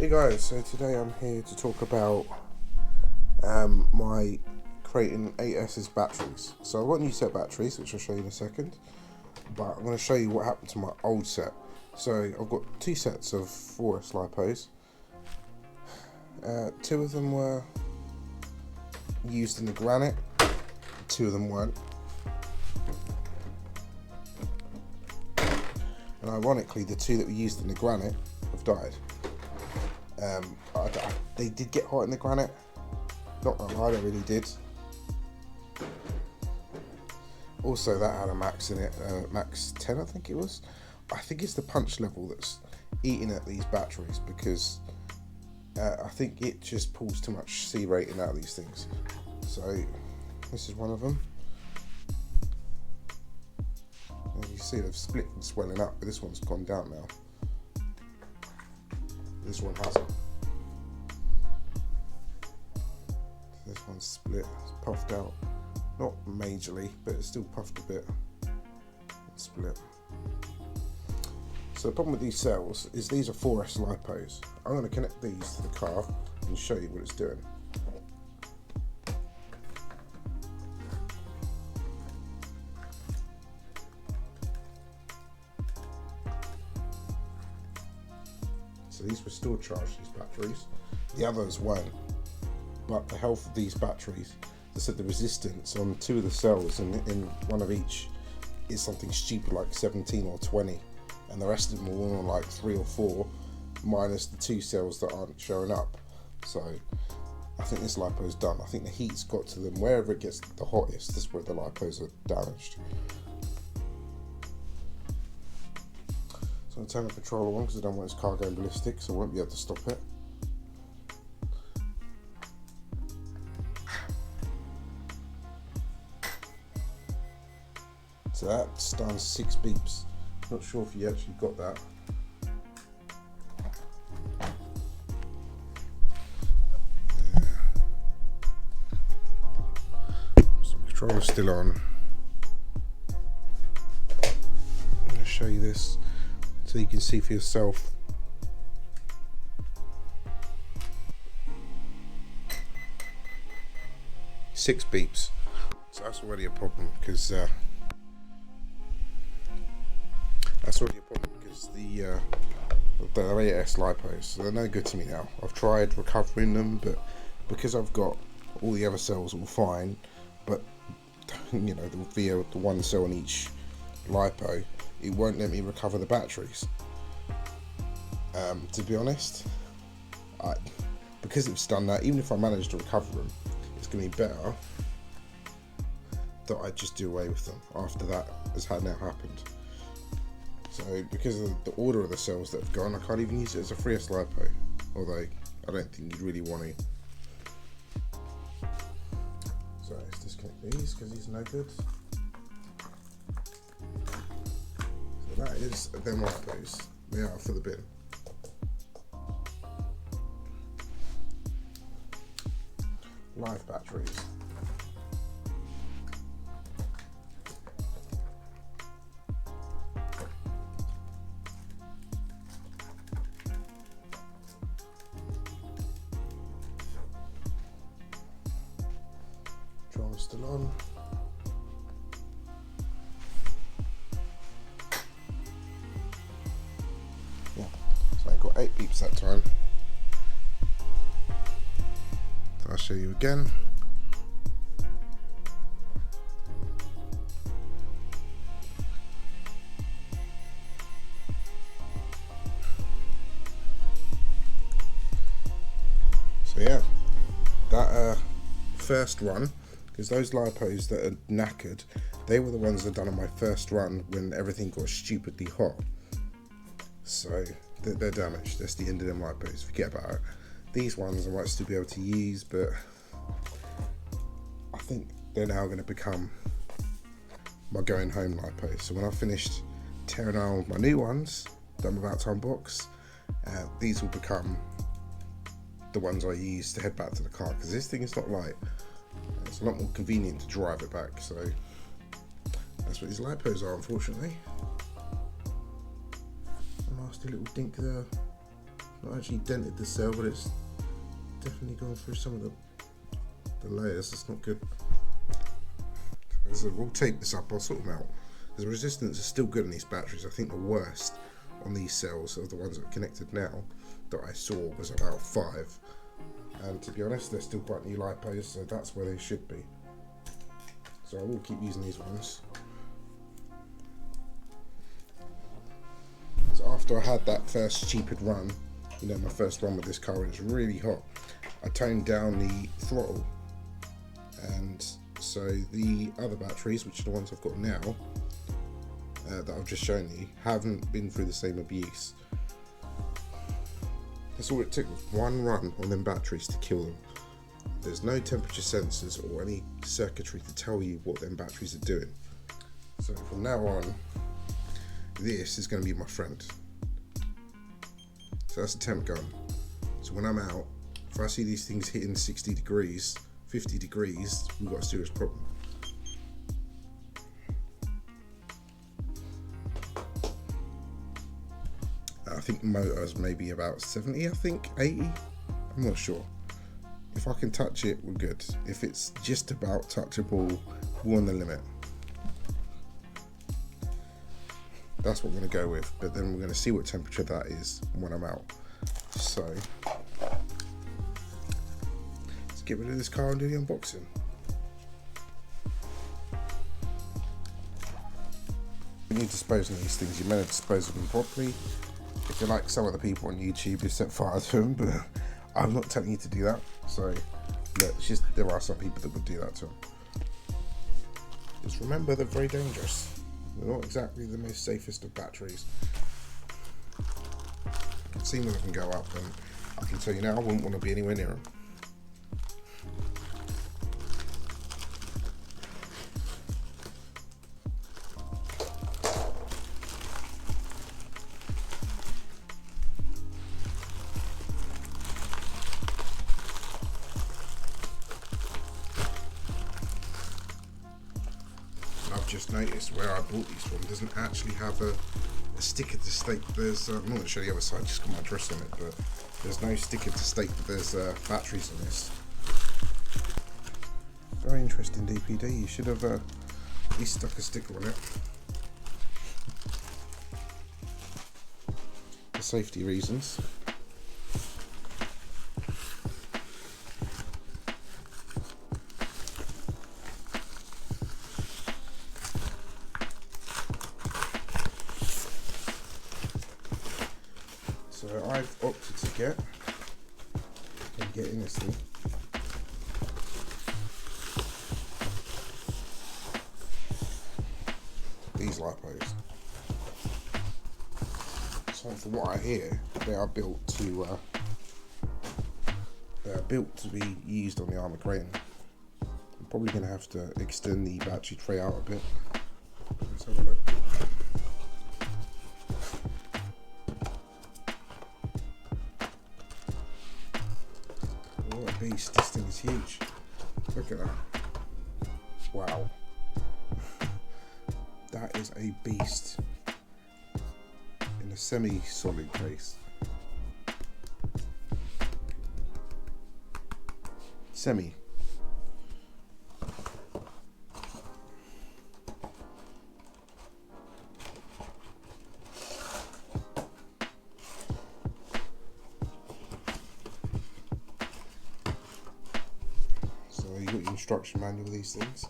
Hey guys, so today I'm here to talk about my creating 8S's batteries. So I've got new set batteries, which I'll show you in a second, but I'm going to show you what happened to my old set. So I've got two sets of 4S lipos. Two of them were used in the granite, two of them weren't. And ironically, the two that were used in the granite have died. They did get hot in the granite, not gonna lie, they really did. Also, that had a max in it, max 10 I think it was. I think it's the punch level that's eating at these batteries, because I think it just pulls too much C rating out of these things. So this is one of them. And you see they've split and swelling up, but this one's gone down now. This one hasn't. This one's split, it's puffed out. Not majorly, but it's still puffed a bit. It's split. So the problem with these cells is these are 4S lipos. I'm going to connect these to the car and show you what it's doing. So these were still charged, these batteries. The others weren't. But the health of these batteries, they said the resistance on two of the cells in one of each is something stupid like 17 or 20. And the rest of them are all on like 3 or 4, minus the two cells that aren't showing up. So I think this lipo's done. I think the heat's got to them. Wherever it gets the hottest, this is where the lipos are damaged. So I'm going to turn the controller on because I don't want this car going ballistic, so I won't be able to stop it. So that's done 6 beeps. Not sure if you actually got that. So the controller's still on. I'm going to show you this so you can see for yourself. Six beeps. So that's already a problem, because the 8S lipos, so they're no good to me now. I've tried recovering them, but because I've got all the other cells all fine, but you know, the one cell on each lipo, it won't let me recover the batteries. To be honest, because it's done that, even if I manage to recover them, it's going to be better that I just do away with them after that has now happened. So because of the order of the cells that have gone, I can't even use it as a 3S lipo, although I don't think you'd really want to. So let's disconnect these because these are no good. So that is them lipos. They are for the bin. Live batteries. Controller's still on. Yeah, so I got 8 beeps that time. So I'll show you again. So yeah, that first run, because those lipos that are knackered, they were the ones that done on my first run when everything got stupidly hot. So they're damaged. That's the end of them lipos. Forget about it. These ones I might still be able to use, but I think they're now going to become my going home lipos. So when I've finished tearing around with my new ones that I'm about to unbox, these will become the ones I use to head back to the car, because this thing is not light. It's a lot more convenient to drive it back, so that's what these lipos are, unfortunately. A nasty little dink there. not actually dented the cell, but it's definitely gone through some of the layers. That's not good. So we'll tape this up, I'll sort them out. The resistance is still good on these batteries. I think the worst on these cells of the ones that are connected now that I saw was about 5. And to be honest, they're still quite new lipos, so that's where they should be. So I will keep using these ones. So after I had that first stupid run, you know, my first run with this car, and it's really hot, I toned down the throttle, and so the other batteries, which are the ones I've got now, that I've just shown you, haven't been through the same abuse. That's all it took, was one run on them batteries to kill them. There's no temperature sensors or any circuitry to tell you what them batteries are doing. So from now on, this is going to be my friend. So that's a temp gun. So when I'm out, if I see these things hitting 60 degrees, 50 degrees, we've got a serious problem. I think the motor is maybe about 70, I think, 80, I'm not sure. If I can touch it, we're good. If it's just about touchable, we're on the limit. That's what we're gonna go with, but then we're gonna see what temperature that is when I'm out. So, let's get rid of this car and do the unboxing. When you're disposing of these things, you're meant to dispose of them properly. If you're like some of the people on YouTube who set fire to them, but I'm not telling you to do that. So, look, it's just, there are some people that would do that to them. Just remember, they're very dangerous. They're not exactly the most safest of batteries. I've seen them go up, and I can tell you now, I wouldn't want to be anywhere near them. I've just noticed where I bought these from doesn't actually have a sticker to state that there's, I'm not going to show you the other side, just got my address on it, but there's no sticker to state that there's batteries in this. Very interesting DPD, you should have at least stuck a sticker on it. For safety reasons. So I've opted to get in this thing. These lipos. So from what I hear, they are built to be used on the armoured crane. I'm probably going to have to extend the battery tray out a bit. Let's have a look. What a beast, this thing is huge. Look at that. Wow. That is a beast. In a semi-solid case. Semi. So you got your instruction manual of these things.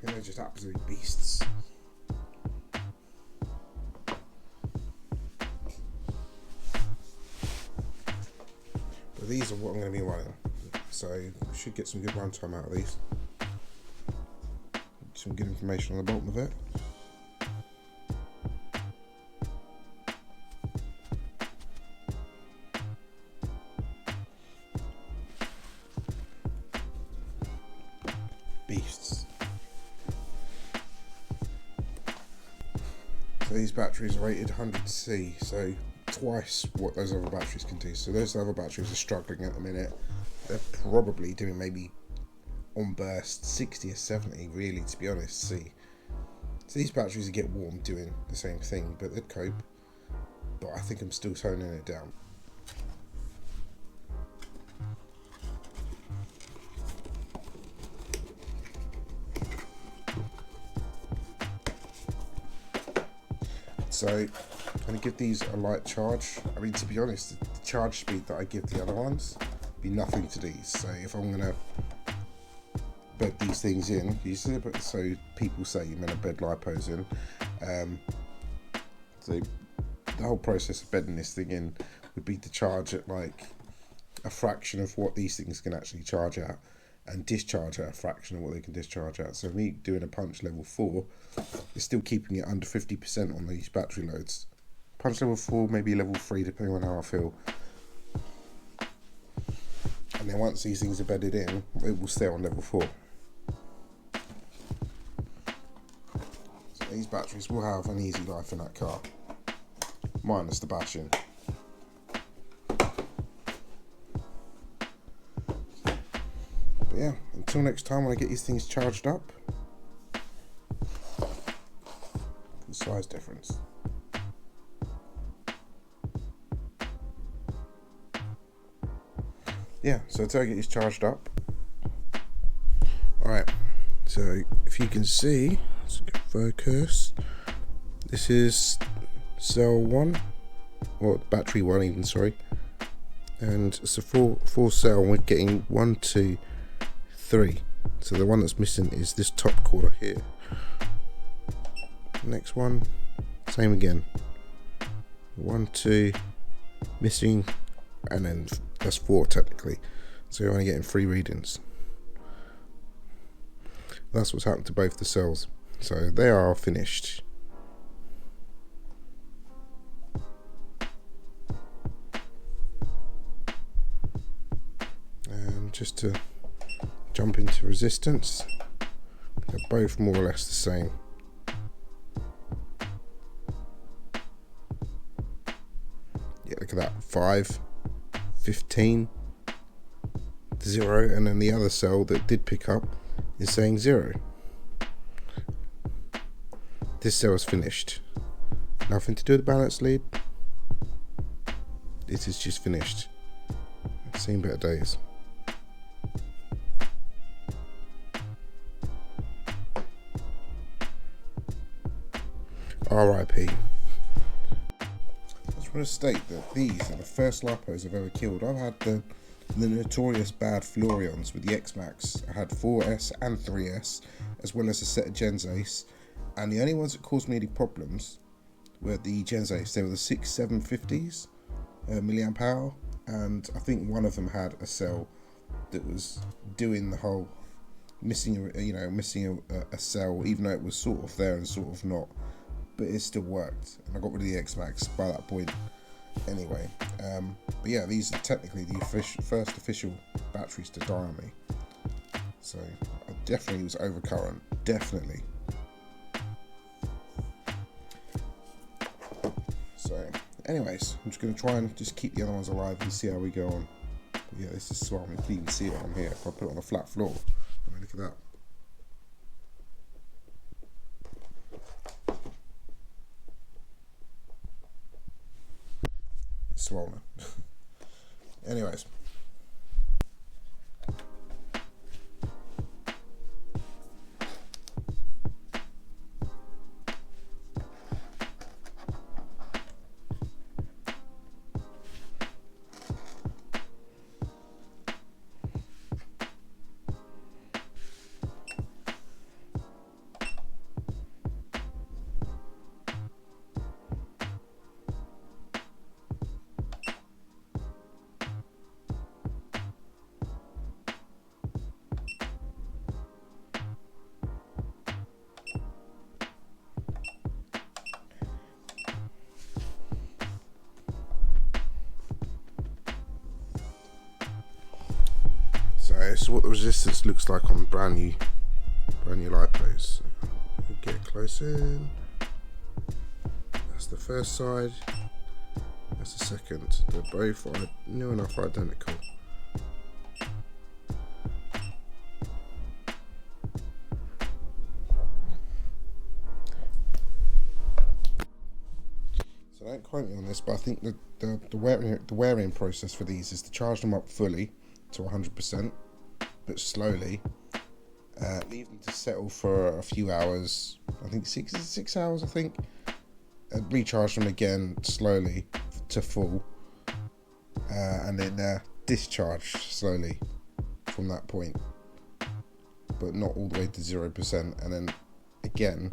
And they're just absolute beasts. But these are what I'm going to be running. So we should get some good runtime out of these. Some good information on the bottom of it. Beasts. So these batteries are rated 100C, so twice what those other batteries can do. So those other batteries are struggling at the minute. They're probably doing maybe on burst 60 or 70, really, to be honest. See, So these batteries get warm doing the same thing, but they'd cope. But I think I'm still toning it down. So I'm going to give these a light charge. I mean, to be honest, the charge speed that I give the other ones be nothing to these. So if I'm going to bed these things in, so people say you're going to bed lipos in. So the whole process of bedding this thing in would be to charge at like a fraction of what these things can actually charge at, and discharge at a fraction of what they can discharge at. So me doing a punch level 4 is still keeping it under 50% on these battery loads. Punch level 4, maybe level 3, depending on how I feel. And then once these things are bedded in, it will stay on level 4. So these batteries will have an easy life in that car, minus the bashing. But yeah, until next time when I get these things charged up. The size difference. Yeah, so until I get these charged up. Alright, so if you can see, let's get focus. This is cell 1, or battery 1 even, sorry. And it's a four cell, and we're getting 1, 2, 3. So the one that's missing is this top quarter here. Next one, same again. 1, 2, missing, and then that's 4 technically. So you're only getting 3 readings. That's what's happened to both the cells. So they are finished. And just to jump into resistance, they're both more or less the same. Yeah, look at that, 5, 15, 0, and then the other cell that did pick up is saying 0. This cell is finished. Nothing to do with the balance lead. This is just finished. I've seen better days. RIP. I just want to state that these are the first lipos I've ever killed. I've had the notorious bad Fleurions with the X-Max. I had 4S and 3S, as well as a set of Gens Ace, and the only ones that caused me any problems were the Gens Ace. They were the 6-750s milliamp hour, and I think one of them had a cell that was doing the whole missing a cell, even though it was sort of there and sort of not, but it still worked, and I got rid of the X-Max by that point anyway. But yeah, these are technically the first official batteries to die on me, so I definitely was overcurrent, definitely. So anyways, I'm just going to try and just keep the other ones alive and see how we go on. But yeah, this is swell. You can even see it on here. If I put it on a flat floor, I mean, look at that. It's swollen. Anyways. So this is what the resistance looks like on brand new lipos. Get close in. That's the first side. That's the second. They're both near enough identical. quote me on this, but I think that the wearing process for these is to charge them up fully to 100%, but slowly. Leave them to settle for a few hours. I think 6 hours. I think. And recharge them again slowly to full, and then discharge slowly from that point, but not all the way to 0%. And then again,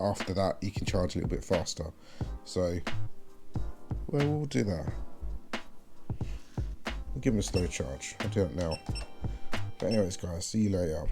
after that, you can charge a little bit faster. So, well, we'll do that. We'll give them a slow charge. I'll do it now. But anyways, guys, see you later.